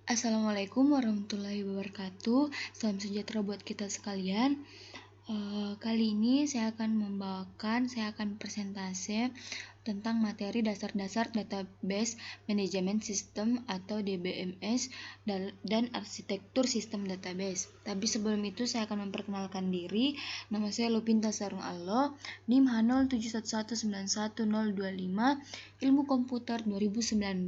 Assalamualaikum warahmatullahi wabarakatuh. Salam sejahtera buat kita sekalian. Kali ini saya akan presentasi tentang materi dasar-dasar database management system atau DBMS dan arsitektur sistem database. Tapi sebelum itu saya akan memperkenalkan diri. Nama saya Lupinta Sarung Allo, NIM H0711911025, Ilmu Komputer 2019,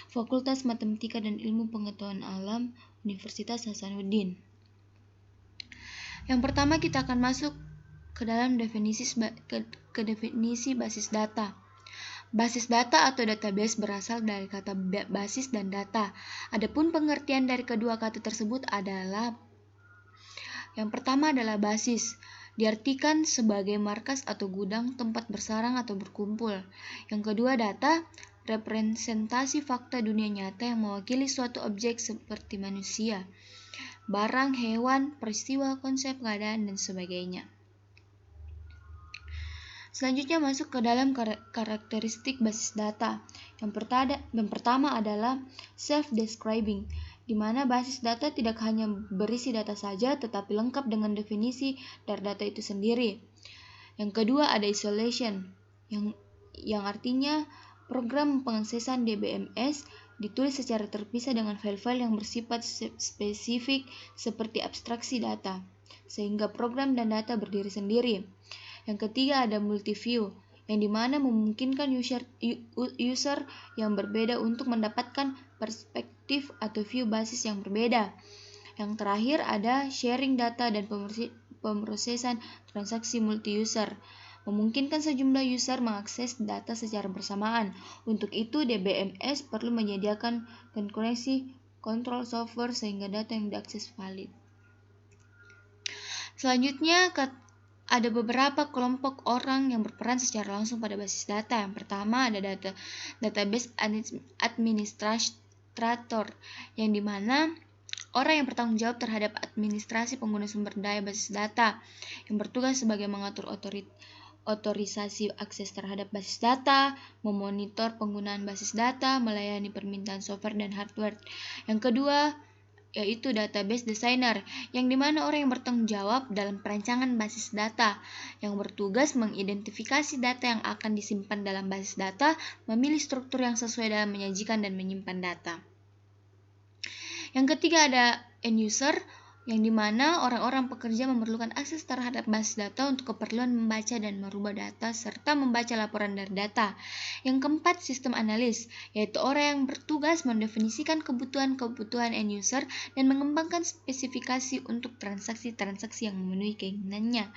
Fakultas Matematika dan Ilmu Pengetahuan Alam, Universitas Hasanuddin. Yang pertama kita akan masuk ke dalam definisi basis data. Basis data atau database berasal dari kata basis dan data. Adapun pengertian dari kedua kata tersebut adalah yang pertama adalah basis, diartikan sebagai markas atau gudang tempat bersarang atau berkumpul. Yang kedua data, representasi fakta dunia nyata yang mewakili suatu objek seperti manusia, barang, hewan, peristiwa, konsep, keadaan, dan sebagainya. Selanjutnya masuk ke dalam karakteristik basis data. Yang pertama adalah self-describing, di mana basis data tidak hanya berisi data saja, tetapi lengkap dengan definisi dari data itu sendiri. Yang kedua ada isolation, yang artinya program pengaksesan DBMS ditulis secara terpisah dengan file-file yang bersifat spesifik seperti abstraksi data, sehingga program dan data berdiri sendiri. Yang ketiga ada multi-view, yang dimana memungkinkan user yang berbeda untuk mendapatkan perspektif atau view basis yang berbeda. Yang terakhir ada sharing data dan pemrosesan transaksi multi-user, memungkinkan sejumlah user mengakses data secara bersamaan. Untuk itu, DBMS perlu menyediakan koneksi kontrol software sehingga data yang diakses valid. Selanjutnya, ada beberapa kelompok orang yang berperan secara langsung pada basis data. Yang pertama ada database administrator, yang dimana orang yang bertanggung jawab terhadap administrasi pengguna sumber daya basis data, yang bertugas sebagai mengatur otorisasi akses terhadap basis data, memonitor penggunaan basis data, melayani permintaan software dan hardware. Yang kedua yaitu database designer, yang dimana orang yang bertanggung jawab dalam perancangan basis data, yang bertugas mengidentifikasi data yang akan disimpan dalam basis data, memilih struktur yang sesuai dalam menyajikan dan menyimpan data. Yang ketiga ada end user, yang dimana orang-orang pekerja memerlukan akses terhadap basis data untuk keperluan membaca dan merubah data serta membaca laporan dari data. Yang keempat, sistem analis, yaitu orang yang bertugas mendefinisikan kebutuhan end user dan mengembangkan spesifikasi untuk transaksi-transaksi yang memenuhi keinginannya.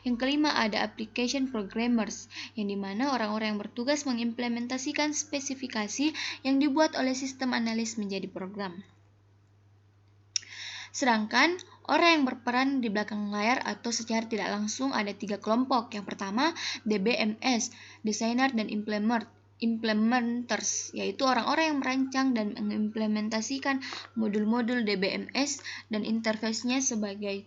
Yang kelima ada application programmers, yang dimana orang-orang yang bertugas mengimplementasikan spesifikasi yang dibuat oleh sistem analis menjadi program. Sedangkan orang yang berperan di belakang layar atau secara tidak langsung ada 3 kelompok. Yang pertama, DBMS, designer dan implementers, yaitu orang-orang yang merancang dan mengimplementasikan modul-modul DBMS dan interface-nya sebagai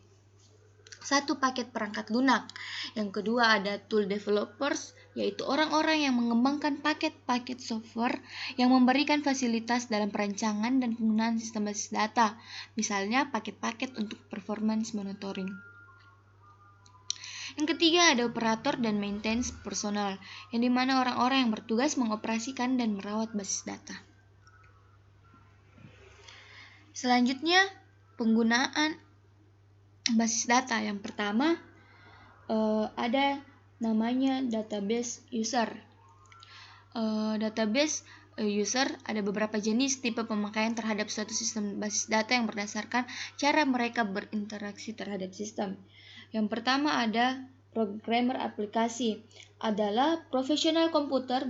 satu paket perangkat lunak. Yang kedua ada tool developers, yaitu orang-orang yang mengembangkan paket-paket software yang memberikan fasilitas dalam perancangan dan penggunaan sistem basis data, misalnya paket-paket untuk performance monitoring. Yang ketiga ada operator dan maintenance personal, yang dimana orang-orang yang bertugas mengoperasikan dan merawat basis data. Selanjutnya, penggunaan basis data. Yang pertama ada namanya database user. Database user ada beberapa jenis tipe pemakaian terhadap suatu sistem basis data yang berdasarkan cara mereka berinteraksi terhadap sistem. Yang pertama ada programmer aplikasi, adalah profesional komputer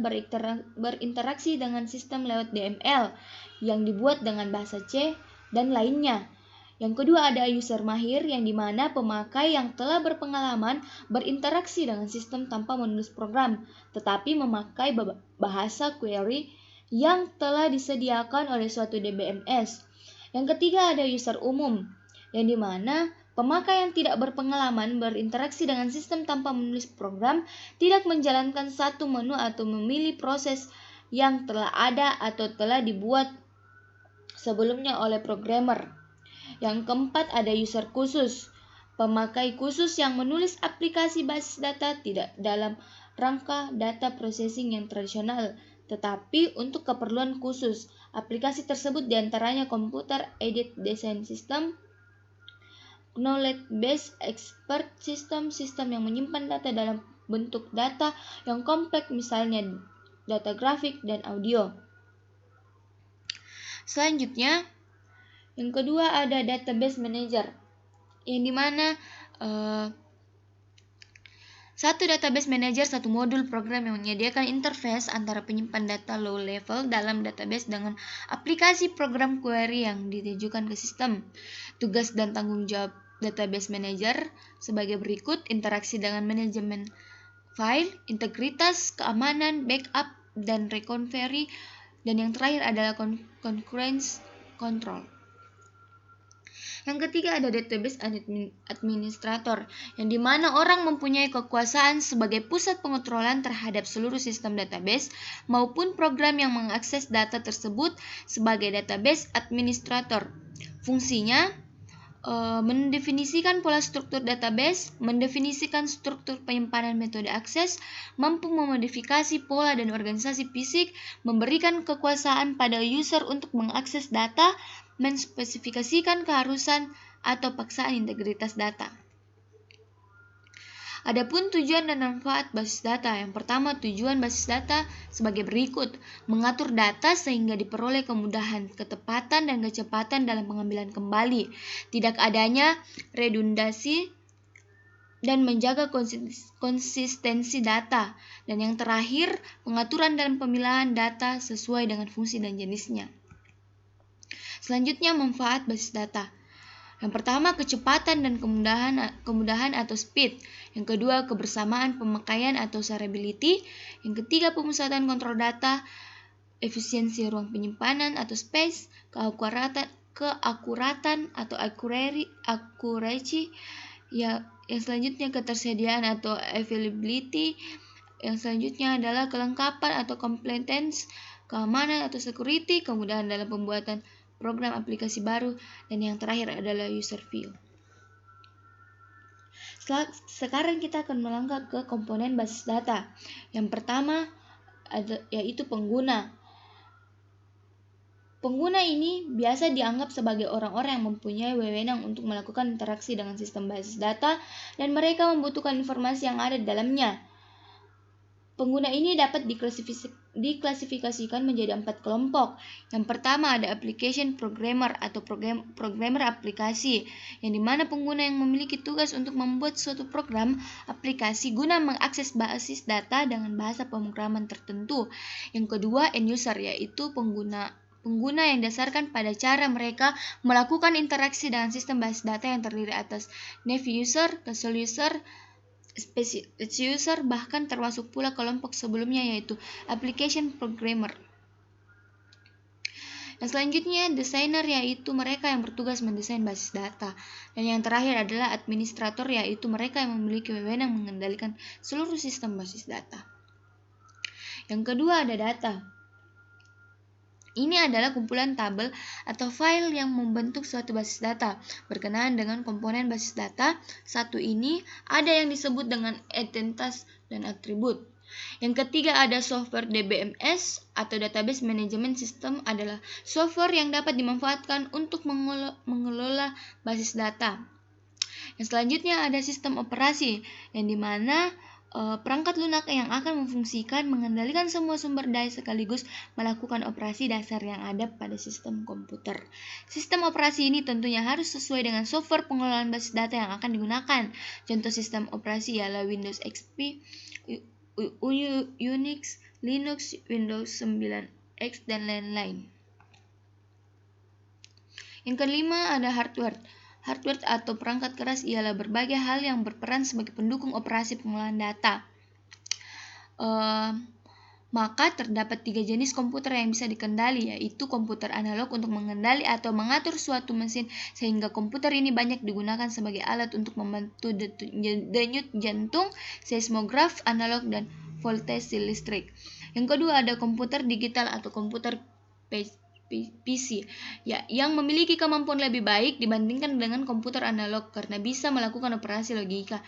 berinteraksi dengan sistem lewat DML yang dibuat dengan bahasa C dan lainnya. Yang kedua ada user mahir, yang dimana pemakai yang telah berpengalaman berinteraksi dengan sistem tanpa menulis program, tetapi memakai bahasa query yang telah disediakan oleh suatu DBMS. Yang ketiga ada user umum, yang dimana pemakai yang tidak berpengalaman berinteraksi dengan sistem tanpa menulis program, tidak menjalankan satu menu atau memilih proses yang telah ada atau telah dibuat sebelumnya oleh programmer. Yang keempat ada user khusus, pemakai khusus yang menulis aplikasi basis data tidak dalam rangka data processing yang tradisional, tetapi untuk keperluan khusus. Aplikasi tersebut diantaranya Computer Aided Design System, Knowledge Based Expert System, sistem yang menyimpan data dalam bentuk data yang kompleks, misalnya data grafik dan audio. Selanjutnya, yang kedua ada Database Manager, yang dimana satu database manager satu modul program yang menyediakan interface antara penyimpan data low level dalam database dengan aplikasi program query yang ditujukan ke sistem. Tugas dan tanggung jawab database manager sebagai berikut: interaksi dengan manajemen file, integritas, keamanan, backup, dan recovery, dan yang terakhir adalah concurrence control. Yang ketiga ada database administrator, yang dimana orang mempunyai kekuasaan sebagai pusat pengontrolan terhadap seluruh sistem database maupun program yang mengakses data tersebut sebagai database administrator. Fungsinya mendefinisikan pola struktur database, mendefinisikan struktur penyimpanan metode akses, mampu memodifikasi pola dan organisasi fisik, memberikan kekuasaan pada user untuk mengakses data, menspesifikasikan keharusan atau paksaan integritas data. Adapun tujuan dan manfaat basis data. Yang pertama, tujuan basis data sebagai berikut: mengatur data sehingga diperoleh kemudahan, ketepatan, dan kecepatan dalam pengambilan kembali, tidak adanya redundasi, dan menjaga konsistensi data. Dan yang terakhir, pengaturan dan pemilahan data sesuai dengan fungsi dan jenisnya. Selanjutnya, manfaat basis data. Yang pertama, kecepatan dan kemudahan atau speed. Yang kedua, kebersamaan pemakaian atau shareability. Yang ketiga, pemusatan kontrol data, efisiensi ruang penyimpanan atau space, keakuratan atau accuracy. Yang selanjutnya, ketersediaan atau availability. Yang selanjutnya adalah kelengkapan atau competence, keamanan atau security, kemudahan dalam pembuatan program aplikasi baru, dan yang terakhir adalah user view. Sekarang kita akan melangkah ke komponen basis data. Yang pertama yaitu pengguna. Pengguna ini biasa dianggap sebagai orang-orang yang mempunyai wewenang untuk melakukan interaksi dengan sistem basis data dan mereka membutuhkan informasi yang ada di dalamnya. Pengguna ini dapat diklasifikasikan menjadi 4 kelompok. Yang pertama ada application programmer atau programmer aplikasi, yang dimana pengguna yang memiliki tugas untuk membuat suatu program aplikasi guna mengakses basis data dengan bahasa pemrograman tertentu. Yang kedua end user, yaitu pengguna yang dasarkan pada cara mereka melakukan interaksi dengan sistem basis data yang terdiri atas naive user, casual user, specialist user, bahkan termasuk pula kelompok sebelumnya yaitu application programmer. Yang selanjutnya desainer, yaitu mereka yang bertugas mendesain basis data. Dan yang terakhir adalah administrator, yaitu mereka yang memiliki wewenang mengendalikan seluruh sistem basis data. Yang kedua ada data. Ini adalah kumpulan tabel atau file yang membentuk suatu basis data. Berkenaan dengan komponen basis data, satu ini ada yang disebut dengan entitas dan atribut. Yang ketiga ada software DBMS atau Database Management System, adalah software yang dapat dimanfaatkan untuk mengelola basis data. Yang selanjutnya ada sistem operasi, yang dimana perangkat lunak yang akan memfungsikan mengendalikan semua sumber daya sekaligus melakukan operasi dasar yang ada pada sistem komputer. Sistem operasi ini tentunya harus sesuai dengan software pengelolaan basis data yang akan digunakan. Contoh sistem operasi ialah Windows XP, Unix, Linux, Windows 9X, dan lain-lain. Yang kelima ada hardware. Hardware atau perangkat keras ialah berbagai hal yang berperan sebagai pendukung operasi pengolahan data. Maka terdapat 3 jenis komputer yang bisa dikendali, yaitu komputer analog untuk mengendali atau mengatur suatu mesin, sehingga komputer ini banyak digunakan sebagai alat untuk membantu denyut jantung, seismograf analog, dan voltase listrik. Yang kedua ada komputer digital atau komputer PC, ya, yang memiliki kemampuan lebih baik dibandingkan dengan komputer analog karena bisa melakukan operasi logika,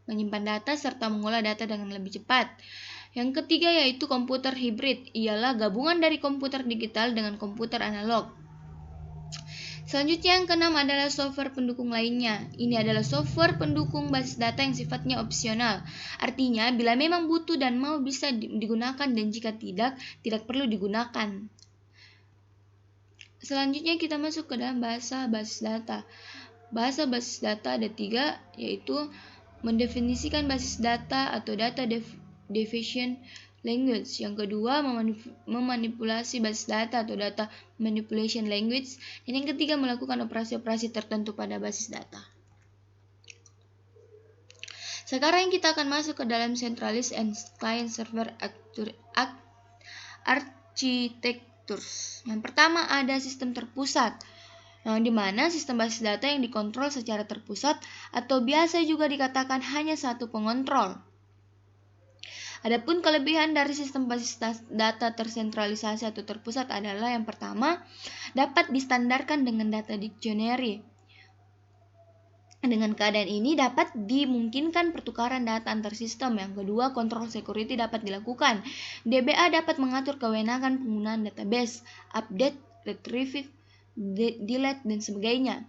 menyimpan data, serta mengolah data dengan lebih cepat. Yang ketiga yaitu komputer hibrid, ialah gabungan dari komputer digital dengan komputer analog. Selanjutnya yang keenam adalah software pendukung lainnya. Ini adalah software pendukung basis data yang sifatnya opsional. Artinya, bila memang butuh dan mau bisa digunakan dan jika tidak perlu digunakan. Selanjutnya kita masuk ke dalam bahasa basis data. Bahasa basis data ada 3, yaitu mendefinisikan basis data atau data definition language. Yang kedua, memanipulasi basis data atau data manipulation language. Dan yang ketiga, melakukan operasi-operasi tertentu pada basis data. Sekarang kita akan masuk ke dalam centralized and client server architectures. Yang pertama ada sistem terpusat, di mana sistem basis data yang dikontrol secara terpusat atau biasa juga dikatakan hanya satu pengontrol. Adapun kelebihan dari sistem basis data tersentralisasi atau terpusat adalah yang pertama, dapat distandarkan dengan data dictionary. Dengan keadaan ini dapat dimungkinkan pertukaran data antar sistem. Yang kedua, kontrol security dapat dilakukan. DBA dapat mengatur kewenangan penggunaan database, update, retrieve, delete, dan sebagainya.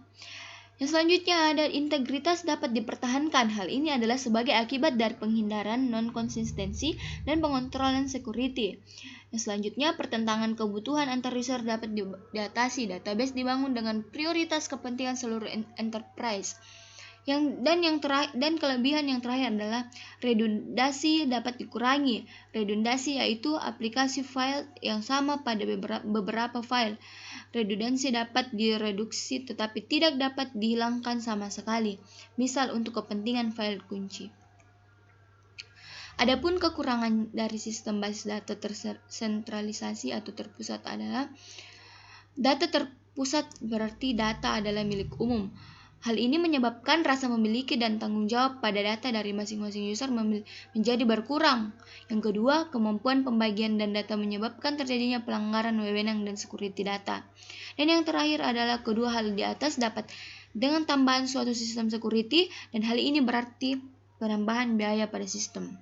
Yang selanjutnya ada integritas dapat dipertahankan. Hal ini adalah sebagai akibat dari penghindaran non-konsistensi dan pengontrolan security. Yang selanjutnya, pertentangan kebutuhan antar user dapat diatasi. Database dibangun dengan prioritas kepentingan seluruh enterprise. Dan kelebihan yang terakhir adalah redundasi dapat dikurangi. Redundasi yaitu aplikasi file yang sama pada beberapa file. Redundansi dapat direduksi tetapi tidak dapat dihilangkan sama sekali. Misal untuk kepentingan file kunci. Adapun kekurangan dari sistem basis data tersentralisasi atau terpusat adalah data terpusat berarti data adalah milik umum. Hal ini menyebabkan rasa memiliki dan tanggung jawab pada data dari masing-masing user menjadi berkurang. Yang kedua, kemampuan pembagian dan data menyebabkan terjadinya pelanggaran wewenang dan security data. Dan yang terakhir adalah kedua hal di atas dapat dengan tambahan suatu sistem security, dan hal ini berarti penambahan biaya pada sistem.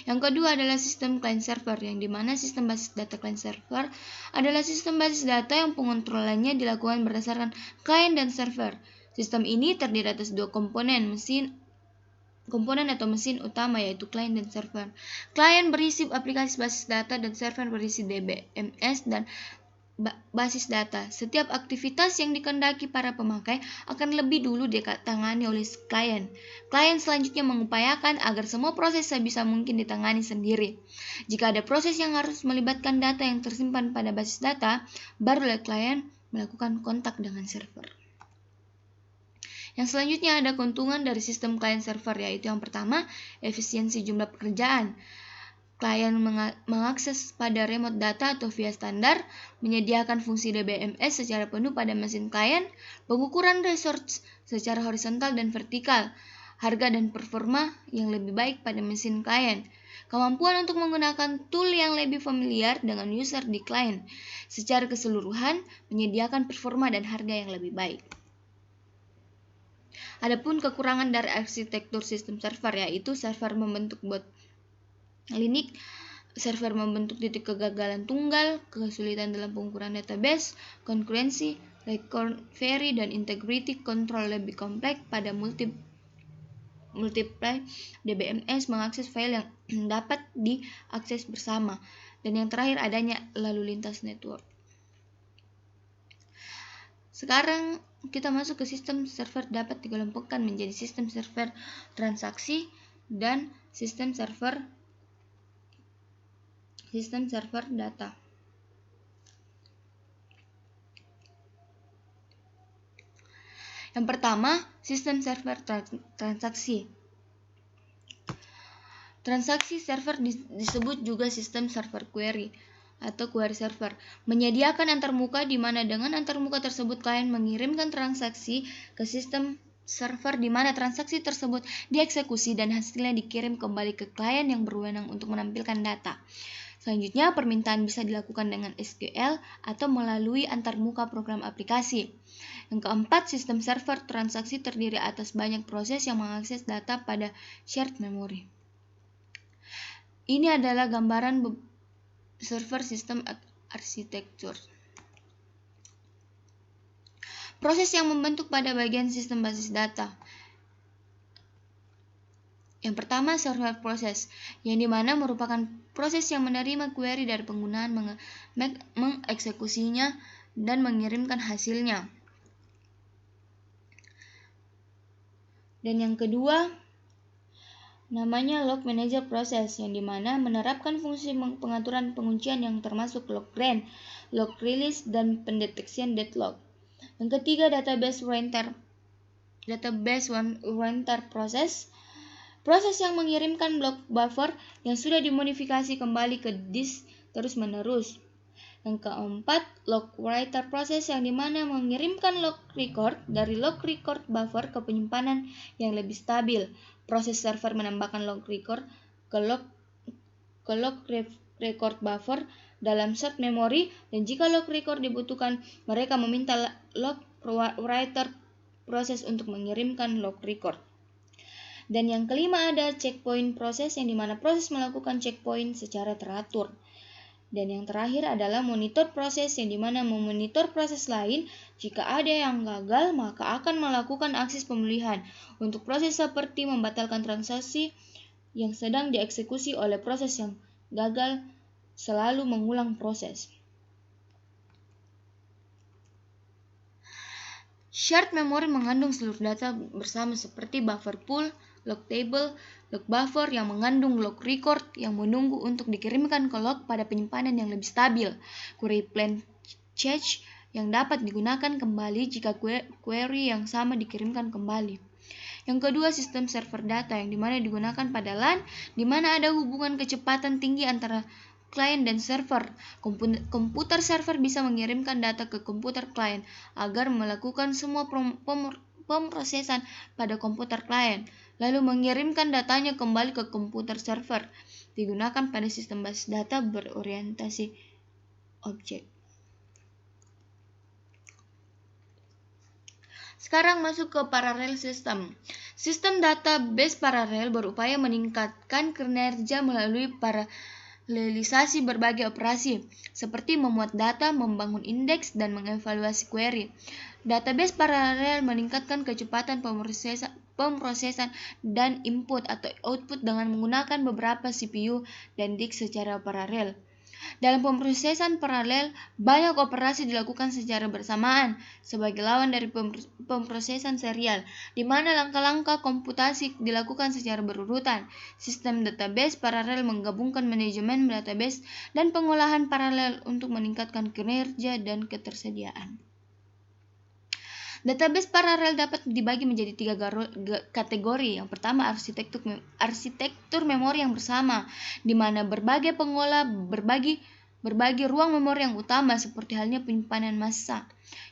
Yang kedua adalah sistem client server, yang dimana sistem basis data client server adalah sistem basis data yang pengontrolannya dilakukan berdasarkan client dan server. Sistem ini terdiri atas dua komponen atau mesin utama, yaitu client dan server. Client berisi aplikasi basis data dan server berisi DBMS dan basis data. Setiap aktivitas yang dikehendaki para pemakai akan lebih dulu ditangani oleh klien. Klien selanjutnya mengupayakan agar semua proses sebisa mungkin ditangani sendiri. Jika ada proses yang harus melibatkan data yang tersimpan pada basis data, barulah klien melakukan kontak dengan server. Yang selanjutnya ada keuntungan dari sistem client server, yaitu yang pertama, efisiensi jumlah pekerjaan. Klien mengakses pada remote data atau via standar, menyediakan fungsi DBMS secara penuh pada mesin klien, pengukuran resource secara horizontal dan vertikal, harga dan performa yang lebih baik pada mesin klien, kemampuan untuk menggunakan tool yang lebih familiar dengan user di klien, secara keseluruhan menyediakan performa dan harga yang lebih baik. Adapun kekurangan dari arsitektur sistem server, yaitu server membentuk bot Linux, server membentuk titik kegagalan tunggal, kesulitan dalam pengukuran database, konkurensi, recovery, dan integrity control lebih kompleks pada multiply DBMS mengakses file yang dapat diakses bersama. Dan yang terakhir adanya lalu lintas network. Sekarang kita masuk ke sistem server dapat dikelompokkan menjadi sistem server transaksi dan sistem server data. Yang pertama, sistem server transaksi. Transaksi server disebut juga sistem server query atau query server, menyediakan antarmuka di mana dengan antarmuka tersebut klien mengirimkan transaksi ke sistem server di mana transaksi tersebut dieksekusi dan hasilnya dikirim kembali ke klien yang berwenang untuk menampilkan data. Selanjutnya, permintaan bisa dilakukan dengan SQL atau melalui antarmuka program aplikasi. Yang keempat, sistem server transaksi terdiri atas banyak proses yang mengakses data pada shared memory. Ini adalah gambaran server sistem arsitektur. Proses yang membentuk pada bagian sistem basis data. Yang pertama, server proses, yang dimana merupakan proses yang menerima query dari penggunaan, mengeksekusinya, dan mengirimkan hasilnya. Dan yang kedua, namanya log manager proses, yang dimana menerapkan fungsi pengaturan penguncian yang termasuk log grant, log release, dan pendeteksian deadlock. Yang ketiga, database oriented proses, proses yang mengirimkan blok buffer yang sudah dimodifikasi kembali ke disk terus-menerus. Yang keempat, log writer proses, yang dimana mengirimkan log record dari log record buffer ke penyimpanan yang lebih stabil. Proses server menambahkan log record ke log record buffer dalam shared memory, dan jika log record dibutuhkan, mereka meminta log writer proses untuk mengirimkan log record. Dan yang kelima, ada checkpoint proses, yang dimana proses melakukan checkpoint secara teratur. Dan yang terakhir adalah monitor proses, yang dimana memonitor proses lain. Jika ada yang gagal, maka akan melakukan akses pemulihan untuk proses seperti membatalkan transaksi yang sedang dieksekusi oleh proses yang gagal, selalu mengulang proses. Shared memory mengandung seluruh data bersama seperti buffer pool, log table, log buffer yang mengandung log record yang menunggu untuk dikirimkan ke log pada penyimpanan yang lebih stabil, query plan cache yang dapat digunakan kembali jika query yang sama dikirimkan kembali. Yang kedua, sistem server data, yang dimana digunakan pada LAN, dimana ada hubungan kecepatan tinggi antara klien dan server. Komputer server bisa mengirimkan data ke komputer klien agar melakukan semua pemrosesan pada komputer klien, lalu mengirimkan datanya kembali ke komputer server. Digunakan pada sistem basis data berorientasi objek. Sekarang masuk ke parallel system. Sistem database paralel berupaya meningkatkan kinerja melalui paralelisasi berbagai operasi, seperti memuat data, membangun indeks, dan mengevaluasi query. Database paralel meningkatkan kecepatan pemrosesan dan input atau output dengan menggunakan beberapa CPU dan disk secara paralel. Dalam pemrosesan paralel, banyak operasi dilakukan secara bersamaan sebagai lawan dari pemrosesan serial, di mana langkah-langkah komputasi dilakukan secara berurutan. Sistem database paralel menggabungkan manajemen database dan pengolahan paralel untuk meningkatkan kinerja dan ketersediaan. Database paralel dapat dibagi menjadi 3 kategori. Yang pertama, arsitektur memori yang bersama, di mana berbagai pengolah berbagi ruang memori yang utama, seperti halnya penyimpanan massa.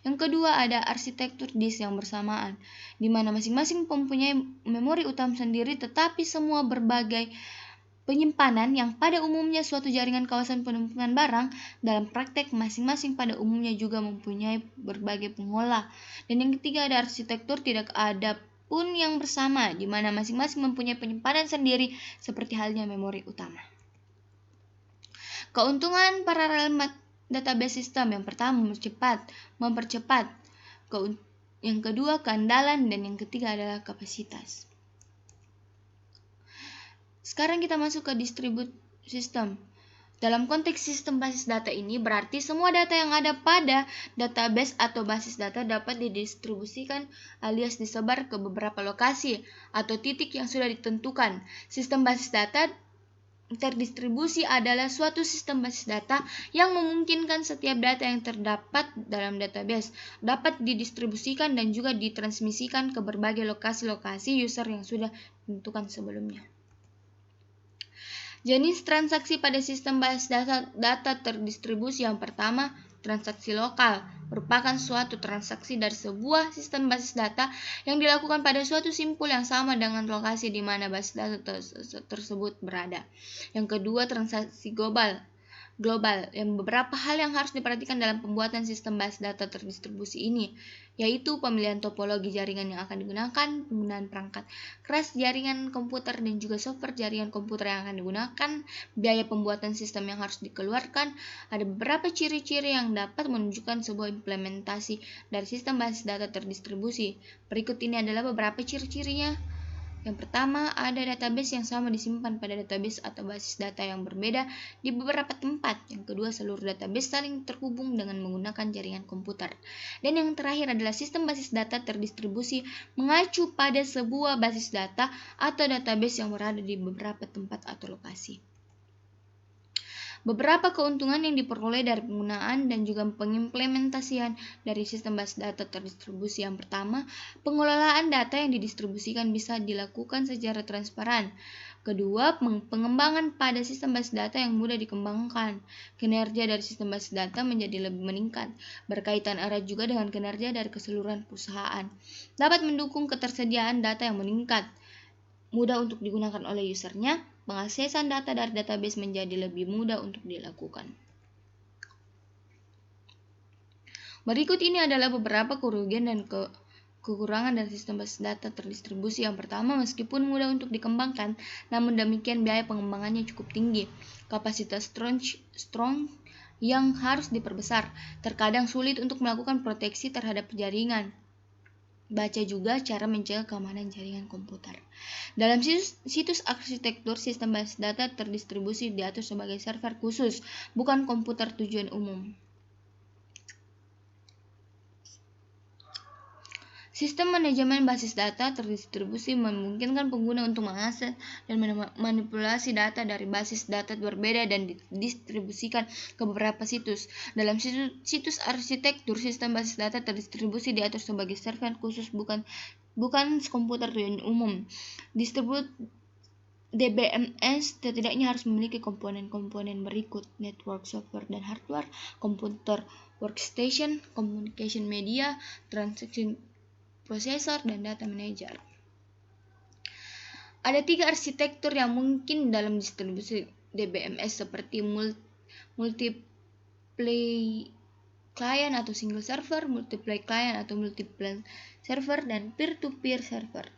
Yang kedua, ada arsitektur disk yang bersamaan, di mana masing-masing mempunyai memori utama sendiri, tetapi semua berbagai penyimpanan yang pada umumnya suatu jaringan kawasan penumpukan barang. Dalam praktek, masing-masing pada umumnya juga mempunyai berbagai pengolah. Dan yang ketiga, ada arsitektur tidak ada pun yang bersama, di mana masing-masing mempunyai penyimpanan sendiri, seperti halnya memori utama. Keuntungan paralel database system: yang pertama, mempercepat. Yang kedua, keandalan, dan yang ketiga adalah kapasitas. Sekarang kita masuk ke distribute system. Dalam konteks sistem basis data ini, berarti semua data yang ada pada database atau basis data dapat didistribusikan alias disebar ke beberapa lokasi atau titik yang sudah ditentukan. Sistem basis data terdistribusi adalah suatu sistem basis data yang memungkinkan setiap data yang terdapat dalam database dapat didistribusikan dan juga ditransmisikan ke berbagai lokasi-lokasi user yang sudah ditentukan sebelumnya. Jenis transaksi pada sistem basis data terdistribusi: yang pertama, transaksi lokal, merupakan suatu transaksi dari sebuah sistem basis data yang dilakukan pada suatu simpul yang sama dengan lokasi di mana basis data tersebut berada. Yang kedua, transaksi global, global. Yang beberapa hal yang harus diperhatikan dalam pembuatan sistem basis data terdistribusi ini, yaitu pemilihan topologi jaringan yang akan digunakan, penggunaan perangkat keras jaringan komputer dan juga software jaringan komputer yang akan digunakan, biaya pembuatan sistem yang harus dikeluarkan. Ada beberapa ciri-ciri yang dapat menunjukkan sebuah implementasi dari sistem basis data terdistribusi. Berikut ini adalah beberapa ciri-cirinya. Yang pertama, ada database yang sama disimpan pada database atau basis data yang berbeda di beberapa tempat. Yang kedua, seluruh database saling terhubung dengan menggunakan jaringan komputer. Dan yang terakhir adalah sistem basis data terdistribusi mengacu pada sebuah basis data atau database yang berada di beberapa tempat atau lokasi. Beberapa keuntungan yang diperoleh dari penggunaan dan juga pengimplementasian dari sistem basis data terdistribusi. Yang pertama, pengelolaan data yang didistribusikan bisa dilakukan secara transparan. Kedua, pengembangan pada sistem basis data yang mudah dikembangkan. Kinerja dari sistem basis data menjadi lebih meningkat, berkaitan erat juga dengan kinerja dari keseluruhan perusahaan. Dapat mendukung ketersediaan data yang meningkat, mudah untuk digunakan oleh usernya. Pengaksesan data dari database menjadi lebih mudah untuk dilakukan. Berikut ini adalah beberapa kerugian dan kekurangan dari sistem basis data terdistribusi. Yang pertama, meskipun mudah untuk dikembangkan, namun demikian biaya pengembangannya cukup tinggi. Kapasitas strong yang harus diperbesar. Terkadang sulit untuk melakukan proteksi terhadap jaringan. Baca juga cara menjaga keamanan jaringan komputer. Dalam situs arsitektur, sistem basis data terdistribusi diatur sebagai server khusus, bukan komputer tujuan umum. Sistem manajemen basis data terdistribusi memungkinkan pengguna untuk mengakses dan manipulasi data dari basis data berbeda dan didistribusikan ke beberapa situs. Dalam situs arsitektur, sistem basis data terdistribusi diatur sebagai server khusus, bukan komputer tujuan umum. Distribut DBMS setidaknya harus memiliki komponen-komponen berikut: network, software, dan hardware, komputer, workstation, communication media, transaction prosesor, dan data manager. Ada 3 arsitektur yang mungkin dalam distribusi DBMS, seperti multiple client atau single server, multiple client atau multiple server, dan peer-to-peer server.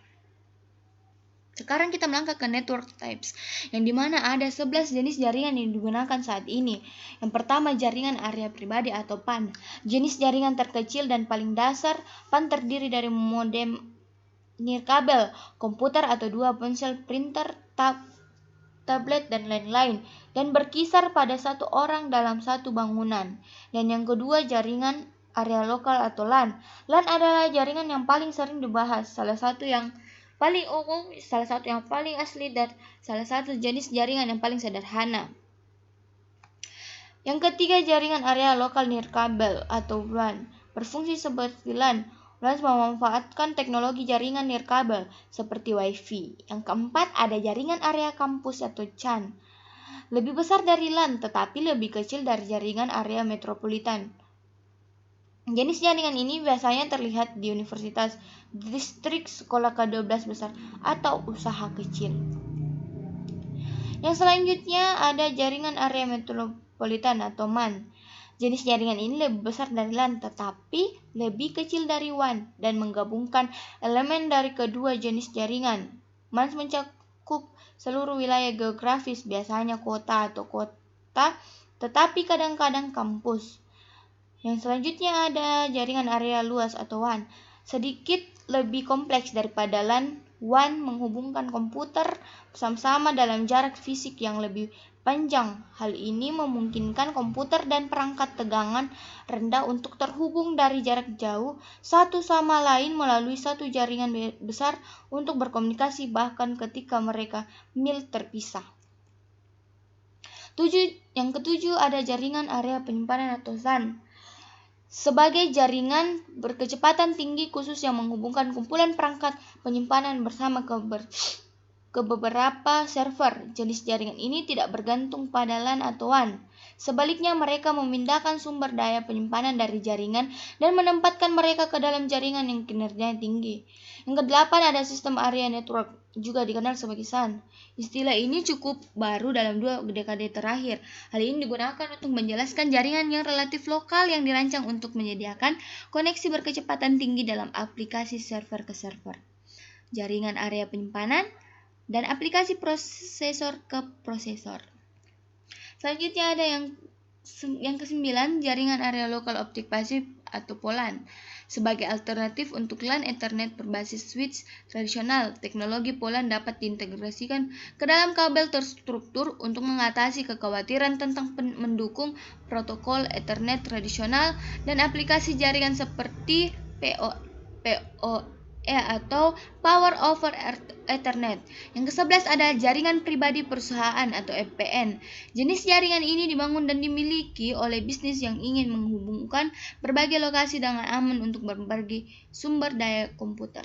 Sekarang kita melangkah ke network types, yang dimana ada 11 jenis jaringan yang digunakan saat ini. Yang pertama, jaringan area pribadi atau PAN. Jenis jaringan terkecil dan paling dasar, PAN terdiri dari modem nirkabel, komputer atau 2 ponsel, printer, tablet, dan lain-lain, dan berkisar pada 1 orang dalam 1 bangunan. Dan yang kedua, jaringan area lokal atau LAN. LAN adalah jaringan yang paling sering dibahas, salah satu yang paling umum, salah satu yang paling asli, dan salah satu jenis jaringan yang paling sederhana. Yang ketiga, jaringan area lokal nirkabel atau WLAN, berfungsi seperti LAN. WLAN memanfaatkan teknologi jaringan nirkabel seperti Wi-Fi. Yang keempat, ada jaringan area kampus atau CAN, lebih besar dari LAN tetapi lebih kecil dari jaringan area metropolitan. Jenis jaringan ini biasanya terlihat di universitas, distrik, sekolah ke-12 besar, atau usaha kecil. Yang selanjutnya ada jaringan area metropolitan atau MAN. Jenis jaringan ini lebih besar dari LAN tetapi lebih kecil dari WAN dan menggabungkan elemen dari kedua jenis jaringan. MAN mencakup seluruh wilayah geografis, biasanya kota atau kota, tetapi kadang-kadang kampus. Yang selanjutnya ada jaringan area luas atau WAN. Sedikit lebih kompleks daripada LAN. WAN menghubungkan komputer bersama-sama dalam jarak fisik yang lebih panjang. Hal ini memungkinkan komputer dan perangkat tegangan rendah untuk terhubung dari jarak jauh satu sama lain melalui satu jaringan besar untuk berkomunikasi bahkan ketika mereka mil terpisah. Yang ketujuh ada jaringan area penyimpanan atau SAN. Sebagai jaringan berkecepatan tinggi khusus yang menghubungkan kumpulan perangkat penyimpanan bersama ke beberapa server. Jenis jaringan ini tidak bergantung pada LAN atau WAN. Sebaliknya, mereka memindahkan sumber daya penyimpanan dari jaringan dan menempatkan mereka ke dalam jaringan yang kinerjanya tinggi. Yang kedelapan, ada sistem area network, juga dikenal sebagai SAN. Istilah ini cukup baru dalam 2 dekade terakhir. Hal ini digunakan untuk menjelaskan jaringan yang relatif lokal yang dirancang untuk menyediakan koneksi berkecepatan tinggi dalam aplikasi server ke server, jaringan area penyimpanan, dan aplikasi prosesor ke prosesor. Selanjutnya ada yang ke-9, jaringan area lokal optik pasif atau POLAN. Sebagai alternatif untuk LAN Ethernet berbasis switch tradisional, teknologi POLAN dapat diintegrasikan ke dalam kabel terstruktur untuk mengatasi kekhawatiran tentang mendukung protokol Ethernet tradisional dan aplikasi jaringan seperti PoE atau Power over Ethernet. Yang ke-11 ada jaringan pribadi perusahaan atau VPN. Jenis jaringan ini dibangun dan dimiliki oleh bisnis yang ingin menghubungkan berbagai lokasi dengan aman untuk berbagi sumber daya komputer.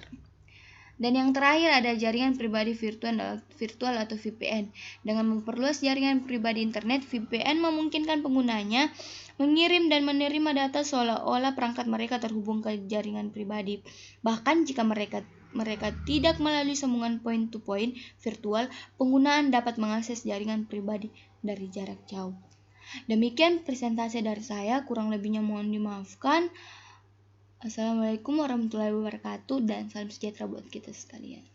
Dan yang terakhir ada jaringan pribadi virtual atau VPN. Dengan memperluas jaringan pribadi internet, VPN memungkinkan penggunanya mengirim dan menerima data seolah-olah perangkat mereka terhubung ke jaringan pribadi. Bahkan jika mereka tidak melalui sambungan point-to-point virtual, penggunaan dapat mengakses jaringan pribadi dari jarak jauh. Demikian presentasi dari saya, kurang lebihnya mohon dimaafkan. Assalamualaikum warahmatullahi wabarakatuh dan salam sejahtera buat kita sekalian.